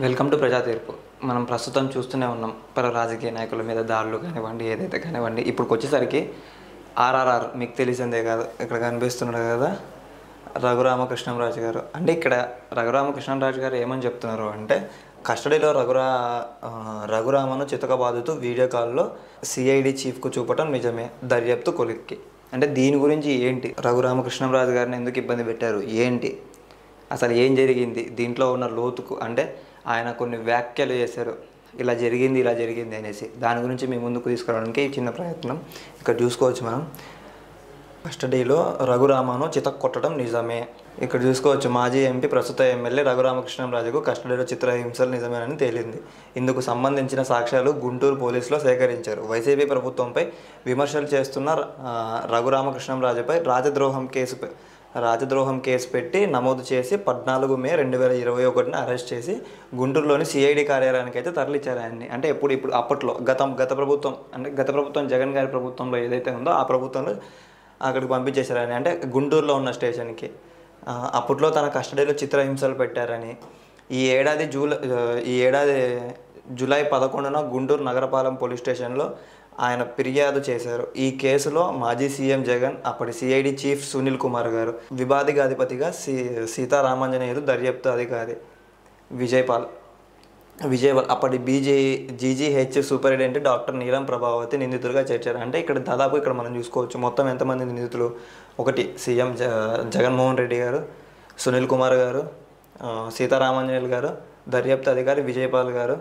Welcome to ప్రజా తీర్పు. మనం ప్రస్తుతం చూస్తూనే ఉన్నాం రాజకీయ నాయకుల మీద దాడులు కానివ్వండి, ఏదైతే కానివ్వండి. ఇప్పుడు వచ్చేసరికి ఆర్ఆర్ఆర్ మీకు తెలిసిందే కాదు, ఇక్కడ కనిపిస్తున్నాడు కదా రఘురామకృష్ణంరాజు గారు. అంటే ఇక్కడ రఘురామకృష్ణంరాజు గారు ఏమని చెప్తున్నారు అంటే, కస్టడీలో రఘురామను చితకబాదుతూ వీడియో కాల్లో సిఐడి చీఫ్కు చూపటం నిజమే, దర్యాప్తు కొలిక్కి. అంటే దీని గురించి ఏంటి, రఘురామకృష్ణంరాజు గారిని ఎందుకు ఇబ్బంది పెట్టారు, ఏంటి అసలు ఏం జరిగింది, దీంట్లో ఉన్న లోతుకు అంటే ఆయన కొన్ని వ్యాఖ్యలు చేశారు, ఇలా జరిగింది అనేసి. దాని గురించి మీ ముందుకు తీసుకురావడానికి చిన్న ప్రయత్నం. ఇక్కడ చూసుకోవచ్చు మనం, కస్టడీలో రఘురామను చితక్కొట్టడం నిజమే. ఇక్కడ చూసుకోవచ్చు, మాజీ ఎంపీ ప్రస్తుత ఎమ్మెల్యే రఘురామకృష్ణంరాజుకు కస్టడీలో చిత్రహింసలు నిజమేనని తేలింది. ఇందుకు సంబంధించిన సాక్ష్యాలు గుంటూరు పోలీసులో సేకరించారు. వైసీపీ ప్రభుత్వంపై విమర్శలు చేస్తున్న రఘురామకృష్ణంరాజుపై రాజద్రోహం కేసు పెట్టి నమోదు చేసి 14 మే 2021 అరెస్ట్ చేసి గుంటూరులోని సిఐడి కార్యాలయానికి అయితే తరలించారు ఆయన్ని. అంటే అప్పట్లో గత ప్రభుత్వం జగన్ గారి ప్రభుత్వంలో ఏదైతే ఉందో ఆ ప్రభుత్వంలో అక్కడికి పంపించేశారు ఆయన, అంటే గుంటూరులో ఉన్న స్టేషన్కి. అప్పట్లో తన కస్టడీలో చిత్రహింసలు పెట్టారని ఈ ఏడాది జూలై 11న గుంటూరు నగరపాలెం పోలీస్ స్టేషన్లో ఆయన ఫిర్యాదు చేశారు. ఈ కేసులో మాజీ సీఎం జగన్, అప్పటి సిఐడి చీఫ్ సునీల్ కుమార్ గారు, విభాగాధిపతిగా సీతారామాంజనేయులు, దర్యాప్తు అధికారి విజయపాల్, అప్పటి జీజీహెచ్ సూపరింటెండెంట్ డాక్టర్ నీలం ప్రభావతి నిందితులుగా చేర్చారు. అంటే ఇక్కడ మనం చూసుకోవచ్చు మొత్తం ఎంతమంది నిందితులు. ఒకటి సీఎం జగన్మోహన్ రెడ్డి గారు, సునీల్ కుమార్ గారు, సీతారామాంజనేయులు గారు, దర్యాప్తు అధికారి విజయపాల్ గారు,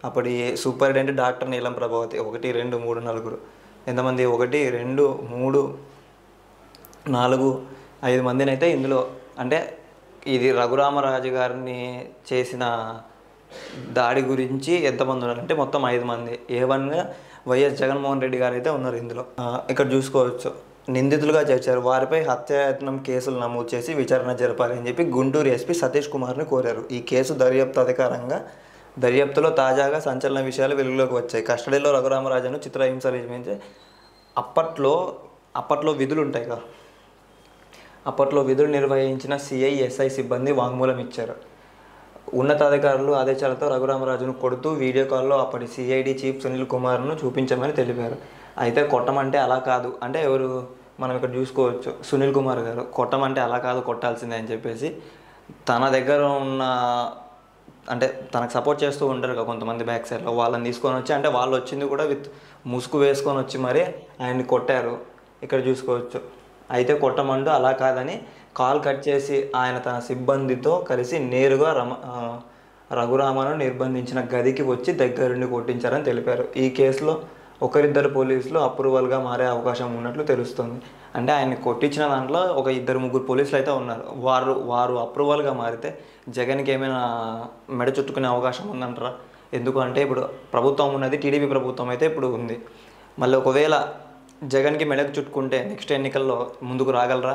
అప్పటి సూపరింటెండెంట్ డాక్టర్ నీలం ప్రభావతి. 1 2 3 4 ఎంతమంది, 1 2 3 4 5 మందిని అయితే ఇందులో, అంటే ఇది రఘురామరాజు గారిని చేసిన దాడి గురించి ఎంతమంది ఉన్నారంటే మొత్తం 5 మంది. A1గా వైఎస్ జగన్మోహన్ రెడ్డి గారు అయితే ఉన్నారు ఇందులో. ఇక్కడ చూసుకోవచ్చు, నిందితులుగా చేర్చారు. వారిపై హత్యాయత్నం కేసులు నమోదు చేసి విచారణ జరపాలి అని చెప్పి గుంటూరు ఎస్పీ సతీష్ కుమార్ని కోరారు. ఈ కేసు దర్యాప్తులో తాజాగా సంచలన విషయాలు వెలుగులోకి వచ్చాయి. కస్టడీలో రఘురామరాజును చిత్రహింసలు నిర్మించి అప్పట్లో విధులు ఉంటాయి కదా, అప్పట్లో విధులు నిర్వహించిన సిఐఎస్ఐ సిబ్బంది వాంగ్మూలం ఇచ్చారు. ఉన్నతాధికారులు ఆదేశాలతో రఘురామరాజును కొడుతూ వీడియో కాల్లో అప్పటి సిఐడి చీఫ్ సునీల్ కుమార్ను చూపించమని తెలిపారు. అయితే కొట్టమంటే అలా కాదు, అంటే మనం ఇక్కడ చూసుకోవచ్చు సునీల్ కుమార్ గారు, కొట్టమంటే అలా కాదు కొట్టాల్సిందే అని చెప్పేసి తన దగ్గర ఉన్న, అంటే తనకు సపోర్ట్ చేస్తూ ఉంటారు కదా కొంతమంది బ్యాక్ సైడ్లో, వాళ్ళని తీసుకొని వచ్చి, అంటే వాళ్ళు వచ్చింది కూడా విత్ ముసుగు వేసుకొని వచ్చి మరి ఆయన్ని కొట్టారు. ఇక్కడ చూసుకోవచ్చు. అయితే కొట్టమంటూ అలా కాదని కాల్ కట్ చేసి ఆయన తన సిబ్బందితో కలిసి నేరుగా రఘురామను నిర్బంధించిన గదికి వచ్చి దగ్గరుండి కొట్టించారని తెలిపారు. ఈ కేసులో 1-2 పోలీసులు అప్రూవల్గా మారే అవకాశం ఉన్నట్లు తెలుస్తుంది. అంటే ఆయన్ని కొట్టించిన దాంట్లో 2-3 పోలీసులు అయితే ఉన్నారు. వారు అప్రూవల్గా మారితే జగన్కి ఏమైనా మెడ చుట్టుకునే అవకాశం ఉందంటారా? ఎందుకంటే ఇప్పుడు ప్రభుత్వం ఉన్నది టీడీపీ ప్రభుత్వం అయితే ఇప్పుడు ఉంది. మళ్ళీ ఒకవేళ జగన్కి మెడకు చుట్టుకుంటే నెక్స్ట్ ఎన్నికల్లో ముందుకు రాగలరా?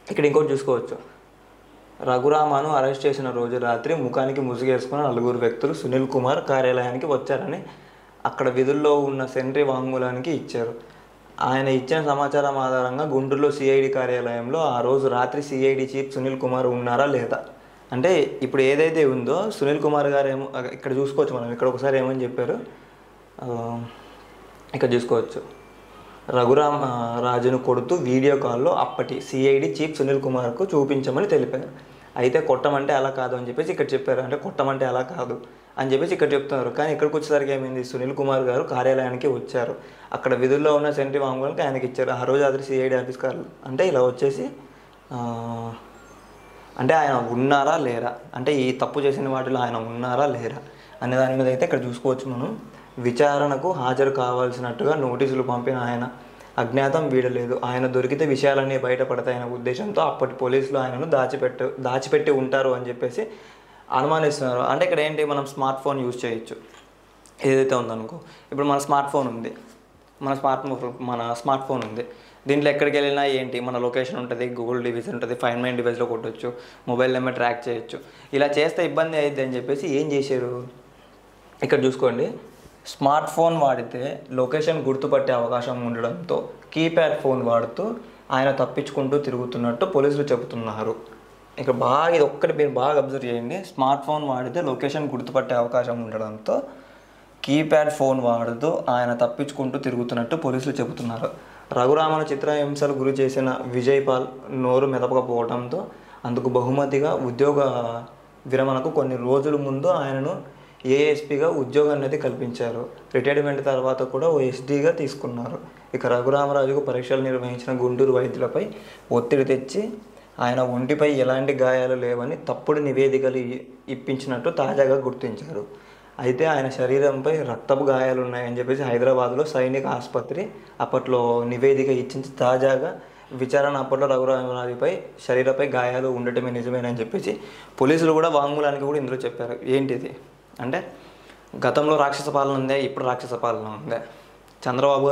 ఇక్కడ ఇంకోటి చూసుకోవచ్చు, రఘురామను అరెస్ట్ చేసిన రోజు రాత్రి ముఖానికి ముసుగేసుకున్న 4 వ్యక్తులు సునీల్ కుమార్ కార్యాలయానికి వచ్చారని అక్కడ విధుల్లో ఉన్న సెంట్రీ వాంగ్మూలానికి ఇచ్చారు. ఆయన ఇచ్చిన సమాచారం ఆధారంగా గుంటూరులో సిఐడి కార్యాలయంలో ఆ రోజు రాత్రి సిఐడి చీఫ్ సునీల్ కుమార్ ఉన్నారా లేదా, అంటే ఇప్పుడు ఏదైతే ఉందో సునీల్ కుమార్ గారు ఇక్కడ చూసుకోవచ్చు మనం, ఇక్కడ ఒకసారి ఏమని చెప్పారు, ఇక్కడ చూసుకోవచ్చు, రఘురామరాజును కొడుతూ వీడియో కాల్లో అప్పటి సిఐడి చీఫ్ సునీల్ కుమార్కు చూపించమని తెలిపారు. అయితే కొట్టమంటే అలా కాదు అని చెప్పేసి ఇక్కడ చెప్పారు, అంటే కొట్టమంటే అలా కాదు అని చెప్పేసి ఇక్కడ చెప్తున్నారు. కానీ ఇక్కడికి వచ్చేసరికి ఏమైంది, సునీల్ కుమార్ గారు కార్యాలయానికి వచ్చారు, అక్కడ విధుల్లో ఉన్న సెంట్రీ వాంగ్మూలానికి ఆయనకి ఇచ్చారు. ఆ రోజు రాత్రి సిఐడి ఆఫీస్ కాదు, అంటే ఇలా వచ్చేసి అంటే ఆయన ఉన్నారా లేరా, అంటే ఈ తప్పు చేసిన వాటిలో ఆయన ఉన్నారా లేరా అనే దాని మీద అయితే ఇక్కడ చూసుకోవచ్చు మనం. విచారణకు హాజరు కావాల్సినట్టుగా నోటీసులు పంపిన ఆయన అజ్ఞాతం వీడలేదు. ఆయన దొరికితే విషయాలన్నీ బయటపడతాయనే ఉద్దేశంతో అప్పటి పోలీసులు ఆయనను దాచిపెట్టి ఉంటారు అని చెప్పేసి అనుమానిస్తున్నారు. అంటే ఇక్కడ ఏంటి, మనం స్మార్ట్ ఫోన్ యూజ్ చేయొచ్చు ఏదైతే ఉందనుకో. ఇప్పుడు మన స్మార్ట్ ఫోన్ ఉంది, దీంట్లో ఎక్కడికి వెళ్ళినా ఏంటి మన లొకేషన్ ఉంటుంది, గూగుల్ డివైస్ ఉంటుంది, ఫైండ్ మై డివైస్లో కొట్టవచ్చు, మొబైల్ నెంబర్ ట్రాక్ చేయొచ్చు. ఇలా చేస్తే ఇబ్బంది అయ్యిద్ది అని చెప్పేసి ఏం చేశారు, ఇక్కడ చూసుకోండి, స్మార్ట్ ఫోన్ వాడితే లొకేషన్ గుర్తుపట్టే అవకాశం ఉండడంతో కీప్యాడ్ ఫోన్ వాడుతూ ఆయన తప్పించుకుంటూ తిరుగుతున్నట్టు పోలీసులు చెబుతున్నారు. ఇక్కడ బాగా ఇది ఒక్కటి మీరు బాగా అబ్జర్వ్ చేయండి. స్మార్ట్ ఫోన్ వాడితే లొకేషన్ గుర్తుపట్టే అవకాశం ఉండడంతో కీప్యాడ్ ఫోన్ వాడుతూ ఆయన తప్పించుకుంటూ తిరుగుతున్నట్టు పోలీసులు చెబుతున్నారు. రఘురామను చిత్రహింసలు గురి చేసిన విజయపాల్ నోరు మెదపకపోవడంతో అందుకు బహుమతిగా ఉద్యోగ విరమణకు కొన్ని రోజుల ముందు ఆయనను ఏఎస్పీగా ఉద్యోగం అనేది కల్పించారు. రిటైర్మెంట్ తర్వాత కూడా ఓ ఎస్డీగా తీసుకున్నారు. ఇక రఘురామరాజుకు పరీక్షలు నిర్వహించిన గుంటూరు వైద్యులపై ఒత్తిడి తెచ్చి ఆయన ఒంటిపై ఎలాంటి గాయాలు లేవని తప్పుడు నివేదికలు ఇప్పించినట్టు తాజాగా గుర్తించారు. అయితే ఆయన శరీరంపై రక్తపు గాయాలు ఉన్నాయని చెప్పేసి హైదరాబాద్లో సైనిక ఆసుపత్రి అప్పట్లో నివేదిక ఇచ్చింది. తాజాగా విచారణ అప్పట్లో రఘురామరాజుపై శరీరపై గాయాలు ఉండటమే నిజమేనని చెప్పేసి పోలీసులు కూడా వాంగ్మూలానికి కూడా ఇందులో చెప్పారు. ఏంటిది అంటే గతంలో రాక్షస పాలన ఉందే, ఇప్పుడు రాక్షస పాలన ఉందే, చంద్రబాబు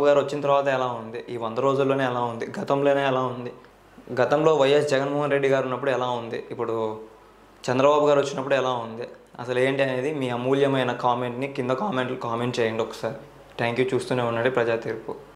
గారు వచ్చిన తర్వాత ఎలా ఉంది, ఈ 100 రోజుల్లోనే ఎలా ఉంది, గతంలోనే ఎలా ఉంది, గతంలో వైఎస్ జగన్మోహన్ రెడ్డి గారు ఉన్నప్పుడు ఎలా ఉంది, ఇప్పుడు చంద్రబాబు గారు వచ్చినప్పుడు ఎలా ఉంది, అసలు ఏంటి అనేది మీ అమూల్యమైన కామెంట్ని కింద కామెంట్ చేయండి ఒకసారి. Thank you. చూస్తూనే ఉండండి ప్రజా తీర్పు.